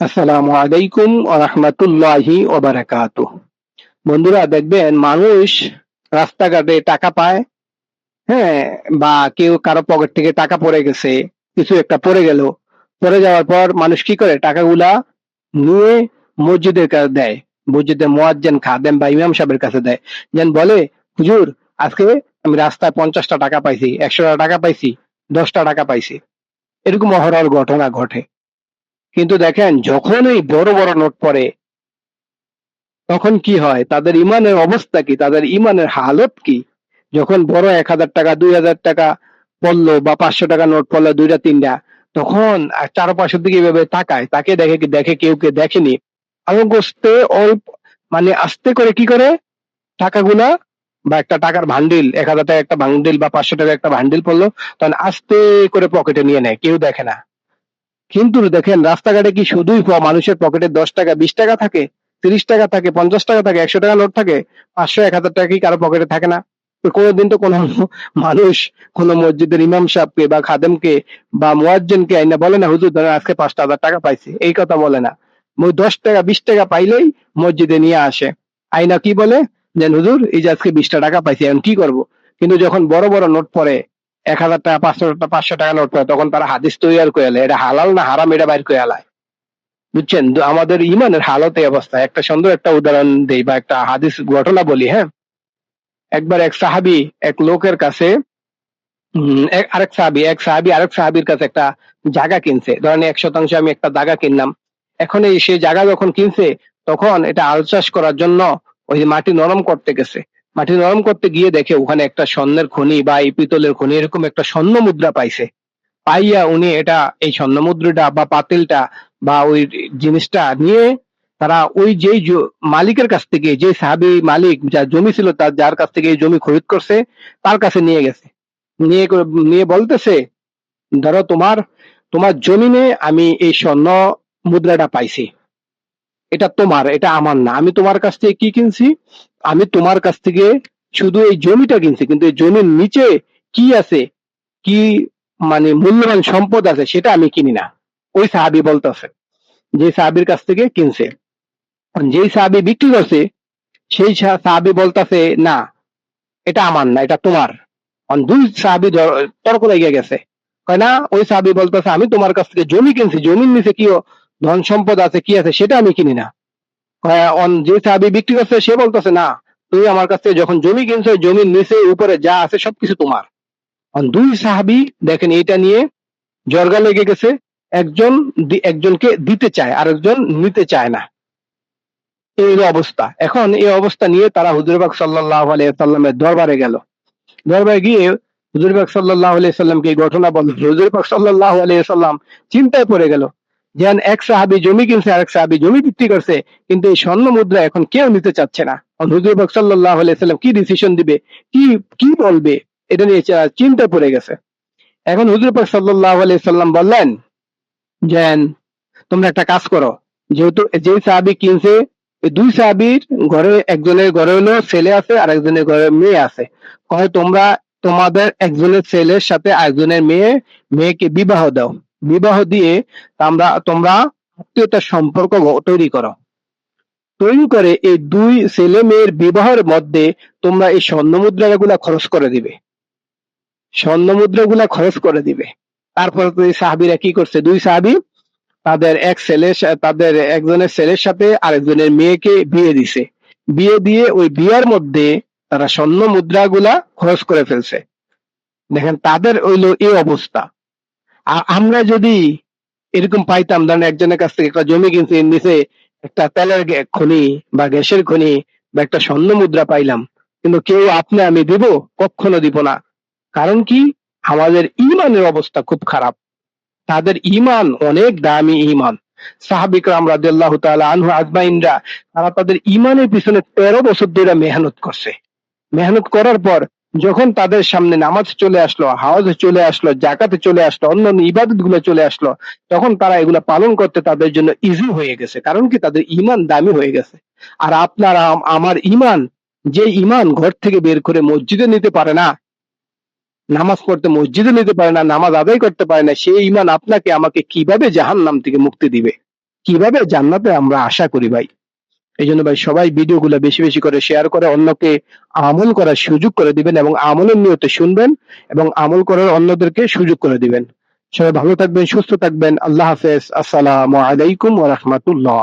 আসসালামু আলাইকুম ওয়া রাহমাতুল্লাহি ওয়া বারাকাতুহু। বন্ধুরা দেখবেন মানুষ রাস্তাঘাটে টাকা পায়, হ্যাঁ? বা কেউ কারো পকেট থেকে টাকা পড়ে গেছে, কিছু একটা পড়ে গেল। পড়ে যাওয়ার পর মানুষ কি করে? টাকাগুলা নিয়ে মসজিদের কাছে দেয়। মসজিদের মুয়াজ্জিন, খাদেম বা ইমাম সাহেবের কাছে দেয়। যেন বলে, হুজুর আজকে আমি রাস্তায় ৫০ টা টাকা পাইছি, ১০০ টা টাকা পাইছি, ১০ টা টাকা পাইছি। এরকম অহরহ ঘটনা ঘটে। কিন্তু দেখেন যখন এই বড়, বড় নোট পড়ে তখন কি হয়? তাদের ইমানের অবস্থা কি? তাদের ইমানের হালত কি? যখন বড় ৳১,০০০, ৳২,০০০ পড়লো বা ৳৫০০ নোট পড়লো ২ টা ৩ টা, তখন চারপাশের দিকে এভাবে তাকায়। তাকিয়ে দেখে কি দেখে কেউ দেখেনি। আরো গোছতে মানে আস্তে করে কি করে? টাকাগুলা বা একটা টাকার বান্ডিল, ৳১,০০০ একটা বান্ডিল বা ৳৫০০ একটা বান্ডিল পড়লো, তখন আস্তে করে পকেটে নিয়ে নেয়। কেউ দেখে না। কিন্তু দেখেন রাস্তাঘাটে কি শুধুই মানুষের পকেটে ৳১০, ৳২০ থাকে, ৳৩০ থাকে, ৳৫০ থাকে, ৳১০০ নোট থাকে, ৳৫০০, ৳১,০০০ কি কারো পকেটে থাকে না? তো কোনদিন তো কোনো মানুষ কোন মসজিদের ইমাম সাহেবকে বা খাদেমকে বা মুয়াজ্জিনকে আইনা বলে না, হুজুর ধরেন আজকে ৳৫,০০০ পাইছি। এই কথা বলে না। ৳১০, ৳২০ পাইলেই মসজিদে নিয়ে আসে। আইনা কি বলে? যে হুজুর এই যে আজকে ৳২০ পাইছি, এখন কি করব? কিন্তু যখন বড়, বড় নোট পড়ে, ৳১,০০০, ৳৫০০ নোট পড়ে, তখন তারা হাদিস তৈয়ার করে এলে এটা হালাল না হারাম এটা বাইর করে এলায়। বুঝছেন? তো আমাদের ইমানের হালত এই অবস্থা। একটা সুন্দর একটা উদাহরণ দেই বা একটা হাদিস ঘটনা বলি, হ্যাঁ? একবার এক সাহাবী এক লোকের কাছে এক সাহাবী আরেক সাহাবীর কাছে একটা জায়গা কিনছে। ধরেন ১% আমি একটা জায়গা কিনলাম। এখন সেই জায়গা যখন কিনছে তখন এটা আল চাষ করার জন্য ওই যে মাটি নরম করতে গেছে। মাটি নরম করতে গিয়ে দেখে ওখানে একটা স্বর্ণের খনি বা এই পিতলের খনি এরকম একটা স্বর্ণ মুদ্রা পাইছে। পাইয়া উনি এটা এই স্বর্ণ মুদ্রাটা বা পাতিলটা বা ওই জিনিসটা নিয়ে তারা ওই যেই মালিকের কাছ থেকে, যে সাহাবী মালিক যার জমি ছিল, তার যার কাছ থেকে এই জমি খরিদ করছে তার কাছে নিয়ে গেছে। নিয়ে বলতেছে, ধরো তোমার তোমার জমিনে আমি এই স্বর্ণ মুদ্রাটা পাইছি। এটা তোমার, এটা আমার না। আমি তোমার কাছ থেকে কি কিনছি? আমি তোমার কাছ থেকে শুধু এই জমিটা কিনছি, কিন্তু এই জমির নিচে কি আছে, কি মানে মূল্যবান সম্পদ আছে সেটা আমি কিনি না। ওই সাহাবী বলতেছে, যে সাহাবীর কাছ থেকে কিনছে। যেই সাহাবী বিক্রি করছে সেই সাহাবী বলতেছে, না এটা আমার না, এটা তোমার। দুই সাহাবী তর্ক লেগে গেছে। কয় না, ওই সাহাবী বলতেছে আমি তোমার কাছ থেকে জমি কিনছি, জমির নিচে কি ধন সম্পদ আছে কি আছে সেটা আমি কিনি না। যে সাহাবী বিক্রি করছে সে বলতেছে, না তুমি আমার কাছ থেকে যখন জমি কিনছো জমির নিচে উপরে যা আছে সবকিছু তোমার। দুই সাহাবী দেখেন এটা নিয়ে জর্গা লেগে গেছে। একজন একজনকে দিতে চায়, আরেকজন নিতে চায় না। এই হলো অবস্থা। এখন এই অবস্থা নিয়ে তারা হুজুর পাক সাল্লাল্লাহু আলাইহি ওয়াসাল্লামের দরবারে গেল। দরবারে গিয়ে হুজুর পাক সাল্লাল্লাহু আলাইহি ওয়াসাল্লামকে এই ঘটনা বলল। হুজুর পাক সাল্লাল্লাহু আলাইহি ওয়াসাল্লাম চিন্তায় পড়ে গেল। যেন এক সাহাবী জমি কিনছে, আরেক সাহাবী জমি বিক্রি করছে, কিন্তু এই স্বর্ণ মুদ্রা এখন কেউ নিতে চাচ্ছে না। হুজুর পাক সাল্লাল্লাহু আলাইহি ওয়াসাল্লাম কি ডিসিশন দিবে, কি কি বলবে, এটা নিয়ে চিন্তায় পড়ে গেছে। এখন হুজুর পাক সাল্লাল্লাহু আলাইহি ওয়াসাল্লাম বললেন যে তোমরা একটা কাজ করো, যেহেতু যে সাহাবী কিনছে এই দুই সাহাবীর ঘরে, একজনের ঘরে হলো ছেলে আছে আর একজনের ঘরে মেয়ে আছে। কয় তোমরা তোমাদের একজনের ছেলের সাথে আরেকজনের মেয়েকে বিবাহ দাও। বিবাহ দিয়ে তোমরা আত্মীয়তার সম্পর্ক তৈরি করো। তৈরি করে এই দুই ছেলে মেয়ের বিবাহের মধ্যে তোমরা এই স্বর্ণ মুদ্রাগুলা খরচ করে দিবে। স্বর্ণ মুদ্রাগুলা খরচ করে দিবে। তারপরে তো এই সাহাবীরা কি করছে? দুই সাহাবী তাদের একজনের ছেলের সাথে আরেকজনের মেয়েকে বিয়ে দিছে। বিয়ে দিয়ে ওই বিয়ার মধ্যে তারা স্বর্ণ মুদ্রাগুলা খরচ করে ফেলছে। দেখেন তাদের হইলো এই অবস্থা। আর আমরা যদি এরকম পাইতাম, ধরেন একজনের কাছ থেকে একটা জমি কিনছি, নিচে একটা তেলের খনি বা গ্যাসের খনি বা একটা স্বর্ণ মুদ্রা পাইলাম, কিন্তু কেউ আপনি আমি দিব? কখনো দিব না। কারণ কি? আমাদের ইমানের অবস্থা খুব খারাপ। তাদের ঈমান অনেক দামি ঈমান। সাহাবা ইকরাম রাদিয়াল্লাহু তাআলা আনহু আজমাইনরা তারা তাদের ঈমানের পিছনে ১৩ বছর ধরে মেহনত করছে। মেহনত করার পর যখন তাদের সামনে নামাজ চলে আসলো, হজ চলে আসলো, যাকাতে চলে আসলো, অন্যান্য ইবাদতগুলো চলে আসলো, তখন তারা এগুলা পালন করতে তাদের জন্য ইজি হয়ে গেছে। কারণ কি? তাদের ঈমান দামি হয়ে গেছে। আর আপনার আমার ঈমান, যে ঈমান ঘর থেকে বের করে মসজিদে নিতে পারে না, নামাজ পড়তে মসজিদে নিতে পারে না, নামাজ আদায় করতে পারে না, সেই ঈমান আপনাকে আমাকে কিভাবে জাহান্নাম থেকে মুক্তি দিবে? কিভাবে জান্নাতে আমরা আশা করি ভাই। এই জন্য ভাই সবাই ভিডিওগুলো বেশি বেশি করে শেয়ার করে অন্যকে আমল করার সুযোগ করে দিবেন এবং আমলের নিয়তে শুনবেন এবং আমল করার অন্যদেরকে সুযোগ করে দিবেন। সবাই ভালো থাকবেন, সুস্থ থাকবেন। আল্লাহ হাফেজ। আসসালামু আলাইকুম ওয়া রাহমাতুল্লাহ।